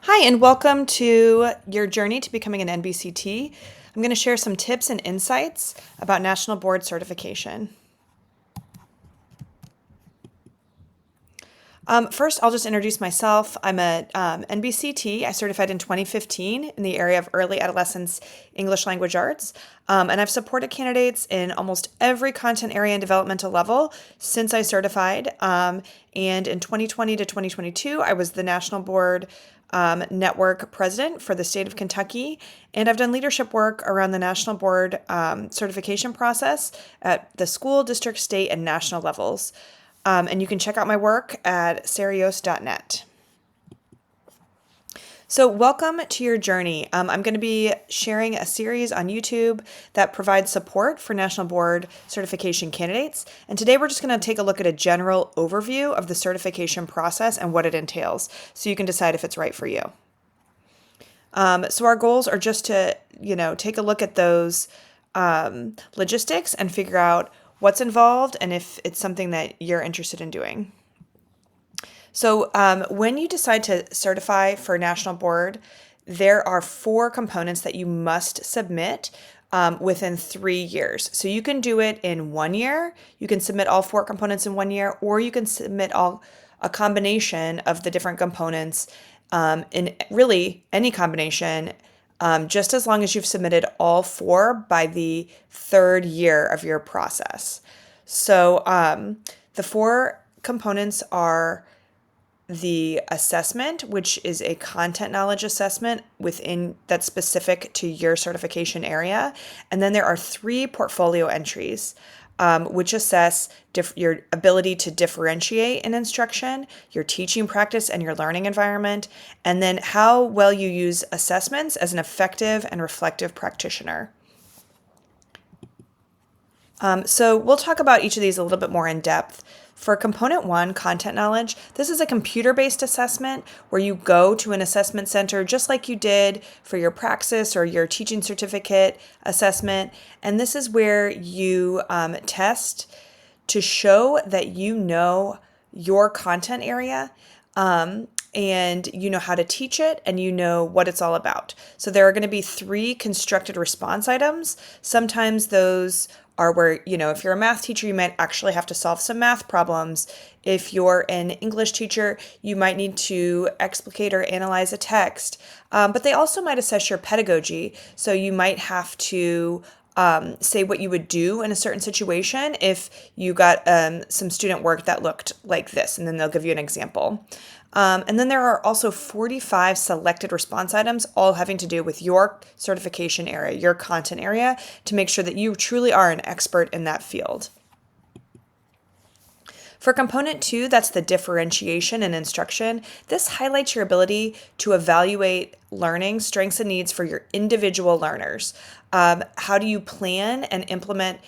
Hi, and welcome to your journey to becoming an NBCT. I'm going to share some tips and insights about National Board certification. First, I'll just introduce myself. I'm a NBCT. I certified in 2015 in the area of early adolescence English language arts. And I've supported candidates in almost every content area and developmental level since I certified. And in 2020 to 2022, I was the National Board Network president for the state of Kentucky. And I've done leadership work around the National Board certification process at the school, district, state, and national levels. And you can check out my work at serios.net. So, welcome to your journey. I'm going to be sharing a series on YouTube that provides support for National Board certification candidates. And today we're just going to take a look at a general overview of the certification process and what it entails so you can decide if it's right for you. So, our goals are just to, take a look at those logistics and figure out what's involved and if it's something that you're interested in doing. So, when you decide to certify for National Board, there are 4 components that you must submit within 3 years. So, you can do it in 1 year, you can submit all 4 components in 1 year, or you can submit a combination of the different components in really any combination, just as long as you've submitted all 4 by the 3rd year of your process. So, the 4 components are the assessment, which is a content knowledge assessment within that's specific to your certification area. And then there are 3 portfolio entries, which assess your ability to differentiate in instruction, your teaching practice, and your learning environment, and then how well you use assessments as an effective and reflective practitioner. So we'll talk about each of these a little bit more in depth. For component 1, content knowledge, this is a computer-based assessment where you go to an assessment center just like you did for your praxis or your teaching certificate assessment. And this is where you test to show that you know your content area. And you know how to teach it and you know what it's all about. So there are going to be 3 constructed response items. Sometimes those are where, if you're a math teacher, you might actually have to solve some math problems. If you're an English teacher, you might need to explicate or analyze a text. But they also might assess your pedagogy. So you might have to say what you would do in a certain situation if you got some student work that looked like this, and then they'll give you an example. And then there are also 45 selected response items, all having to do with your certification area, your content area, to make sure that you truly are an expert in that field. For component 2, that's the differentiation and instruction. This highlights your ability to evaluate learning strengths and needs for your individual learners. How do you plan and implement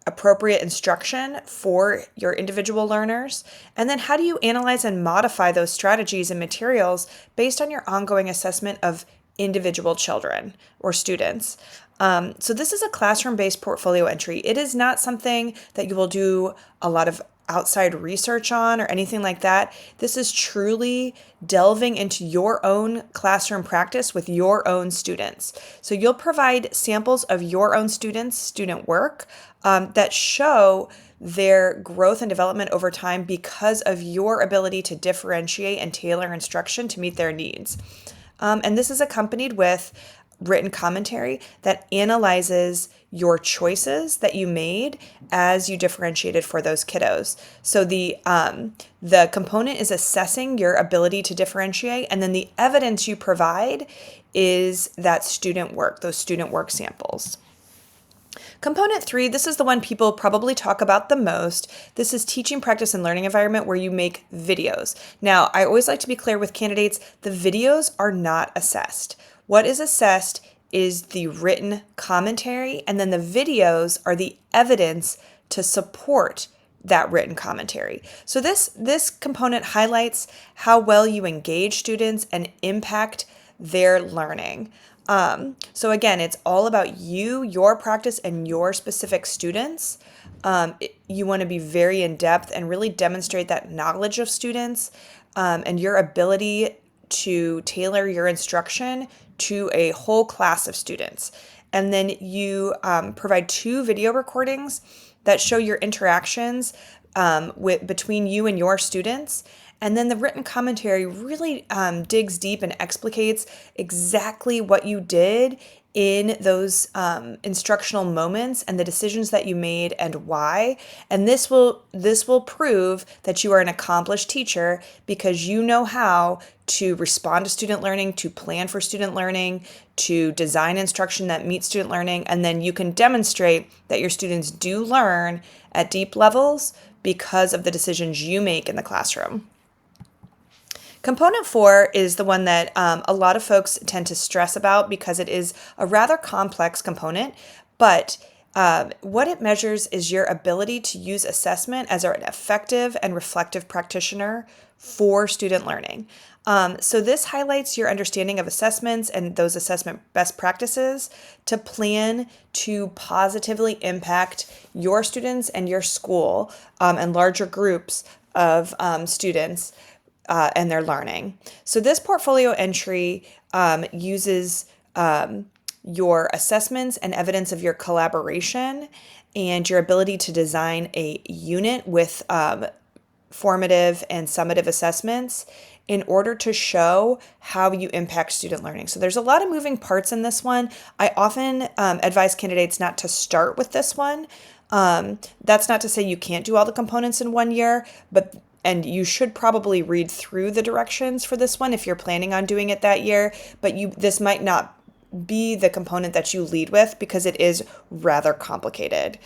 appropriate instruction for your individual learners? And then how do you analyze and modify those strategies and materials based on your ongoing assessment of individual children or students? So this is a classroom-based portfolio entry. It is not something that you will do a lot of outside research on or anything like that. This is truly delving into your own classroom practice with your own students. So you'll provide samples of your own students' student work that show their growth and development over time because of your ability to differentiate and tailor instruction to meet their needs. And this is accompanied with written commentary that analyzes your choices that you made as you differentiated for those kiddos. So the component is assessing your ability to differentiate, and then the evidence you provide is that student work, those student work samples. Component 3, this is the one people probably talk about the most. This is teaching practice and learning environment where you make videos. Now, I always like to be clear with candidates, the videos are not assessed. What is assessed is the written commentary, and then the videos are the evidence to support that written commentary. So this component highlights how well you engage students and impact their learning. So again, it's all about you, your practice, and your specific students. You want to be very in depth and really demonstrate that knowledge of students and your ability to tailor your instruction to a whole class of students. And then you provide 2 video recordings that show your interactions between you and your students. And then the written commentary really digs deep and explicates exactly what you did in those instructional moments and the decisions that you made and why. And this will prove that you are an accomplished teacher because you know how to respond to student learning, to plan for student learning, to design instruction that meets student learning, and then you can demonstrate that your students do learn at deep levels because of the decisions you make in the classroom. Component 4 is the one that a lot of folks tend to stress about because it is a rather complex component, but what it measures is your ability to use assessment as an effective and reflective practitioner for student learning. So this highlights your understanding of assessments and those assessment best practices to plan to positively impact your students and your school and larger groups of students and their learning. So this portfolio entry uses your assessments and evidence of your collaboration and your ability to design a unit with formative and summative assessments in order to show how you impact student learning. So there's a lot of moving parts in this one. I often advise candidates not to start with this one. That's not to say you can't do all the components in one year, and you should probably read through the directions for this one if you're planning on doing it that year, but this might not be the component that you lead with because it is rather complicated.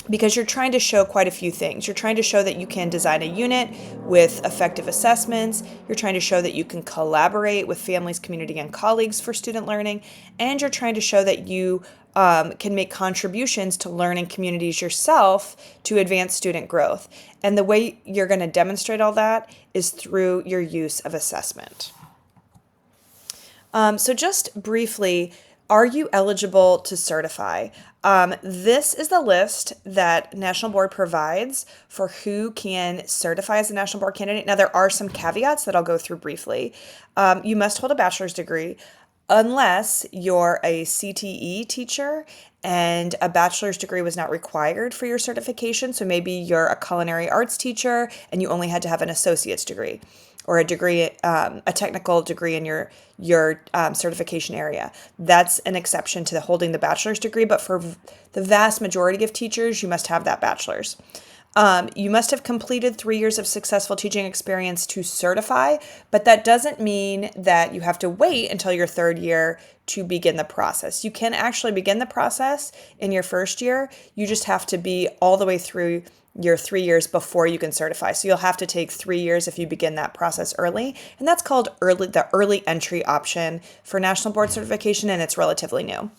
Because you're trying to show quite a few things. You're trying to show that you can design a unit with effective assessments. You're trying to show that you can collaborate with families, community, and colleagues for student learning. And you're trying to show that you can make contributions to learning communities yourself to advance student growth. And the way you're going to demonstrate all that is through your use of assessment. So just briefly, are you eligible to certify? This is the list that National Board provides for who can certify as a National Board candidate. Now, there are some caveats that I'll go through briefly. You must hold a bachelor's degree unless you're a CTE teacher and a bachelor's degree was not required for your certification. So maybe you're a culinary arts teacher and you only had to have an associate's degree or a degree, a technical degree in your certification area. That's an exception to holding the bachelor's degree, but for the vast majority of teachers, you must have that bachelor's. You must have completed 3 years of successful teaching experience to certify, but that doesn't mean that you have to wait until your 3rd year to begin the process. You can actually begin the process in your 1st year. You just have to be all the way through your 3 years before you can certify. So you'll have to take 3 years if you begin that process early. And that's called the early entry option for National Board certification, and it's relatively new.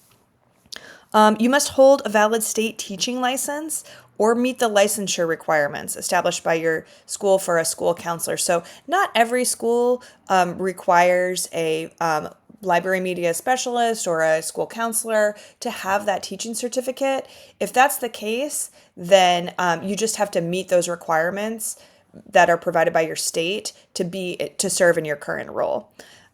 You must hold a valid state teaching license or meet the licensure requirements established by your school for a school counselor. So not every school requires a library media specialist or a school counselor to have that teaching certificate. If that's the case, then you just have to meet those requirements that are provided by your state to serve in your current role.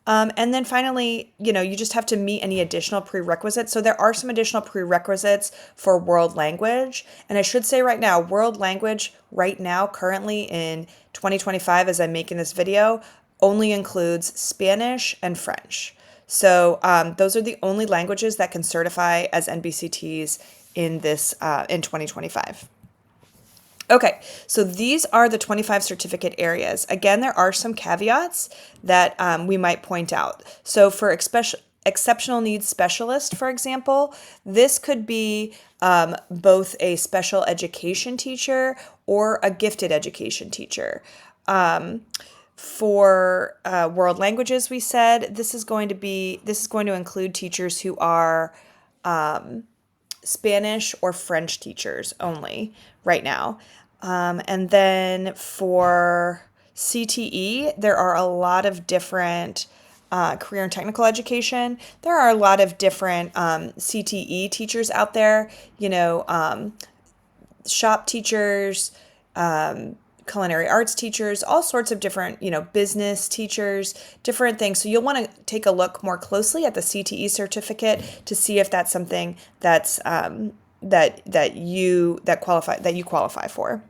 And then finally, you just have to meet any additional prerequisites. So there are some additional prerequisites for world language. And I should say right now, world language right now, currently in 2025, as I'm making this video, only includes Spanish and French. So those are the only languages that can certify as NBCTs in 2025. Okay, so these are the 25 certificate areas. Again, there are some caveats that we might point out. So for exceptional needs specialist, for example, this could be both a special education teacher or a gifted education teacher. For world languages, we said this is going to include teachers who are Spanish or French teachers only right now. And then for CTE, there are a lot of different career and technical education. There are a lot of different CTE teachers out there, shop teachers, culinary arts teachers, all sorts of different, business teachers, different things. So you'll want to take a look more closely at the CTE certificate to see if that's something that's that you qualify for.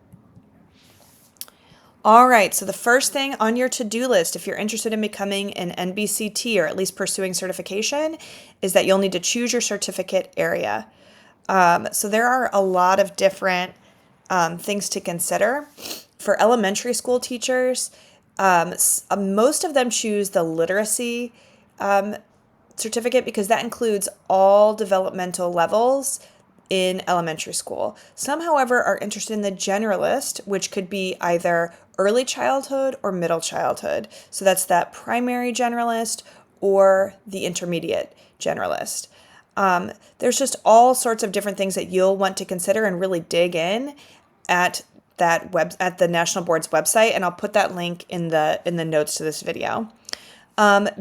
All right, so the first thing on your to-do list, if you're interested in becoming an NBCT or at least pursuing certification, is that you'll need to choose your certificate area. So there are a lot of different things to consider. For elementary school teachers, most of them choose the literacy certificate because that includes all developmental levels in elementary school. Some, however, are interested in the generalist, which could be either early childhood or middle childhood. So that's that primary generalist or the intermediate generalist. There's just all sorts of different things that you'll want to consider and really dig in at at the National Board's website, and I'll put that link in the notes to this video.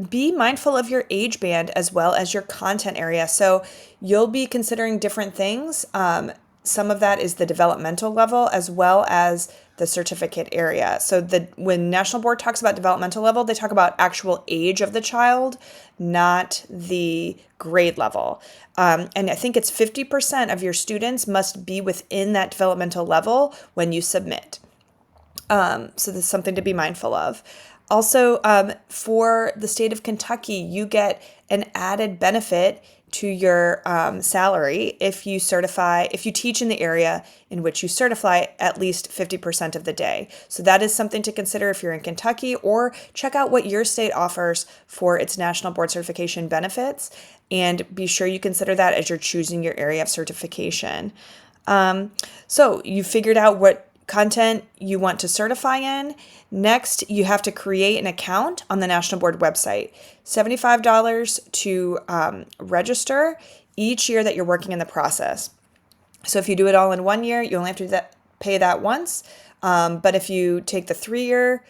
Be mindful of your age band as well as your content area. So you'll be considering different things. Some of that is the developmental level as well as the certificate area. So when National Board talks about developmental level, they talk about actual age of the child, not the grade level. And I think it's 50% of your students must be within that developmental level when you submit. So that's something to be mindful of. Also, for the state of Kentucky, you get an added benefit to your salary if you teach in the area in which you certify at least 50% of the day. So that is something to consider if you're in Kentucky, or check out what your state offers for its National Board Certification benefits, and be sure you consider that as you're choosing your area of certification. So you figured out what content you want to certify in. Next, you have to create an account on the National Board website. $75 to register each year that you're working in the process. So if you do it all in 1 year, you only have to pay that once. But if you take the 3-year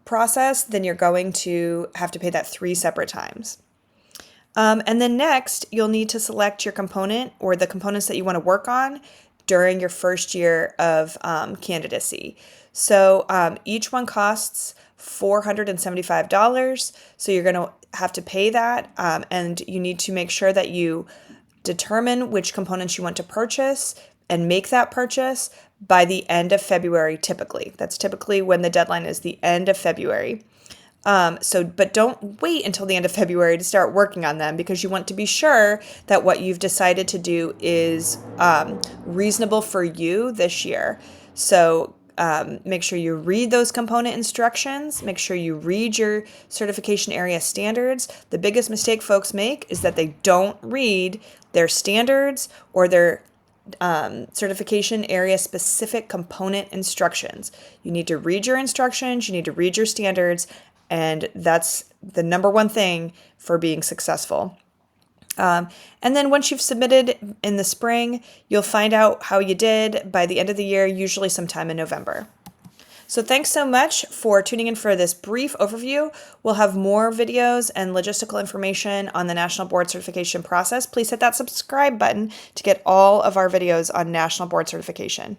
process, then you're going to have to pay that 3 separate times. And then next, you'll need to select your component or the components that you want to work on during your first year of candidacy. So each one costs $475. So you're going to have to pay that, and you need to make sure that you determine which components you want to purchase and make that purchase by the end of February typically. That's typically when the deadline is, the end of February. But don't wait until the end of February to start working on them, because you want to be sure that what you've decided to do is reasonable for you this year. So make sure you read those component instructions. Make sure you read your certification area standards. The biggest mistake folks make is that they don't read their standards or their certification area specific component instructions. You need to read your instructions, you need to read your standards, and that's the number one thing for being successful. And then once you've submitted in the spring, you'll find out how you did by the end of the year, usually sometime in November. So thanks so much for tuning in for this brief overview. We'll have more videos and logistical information on the National Board Certification process. Please hit that subscribe button to get all of our videos on National Board Certification.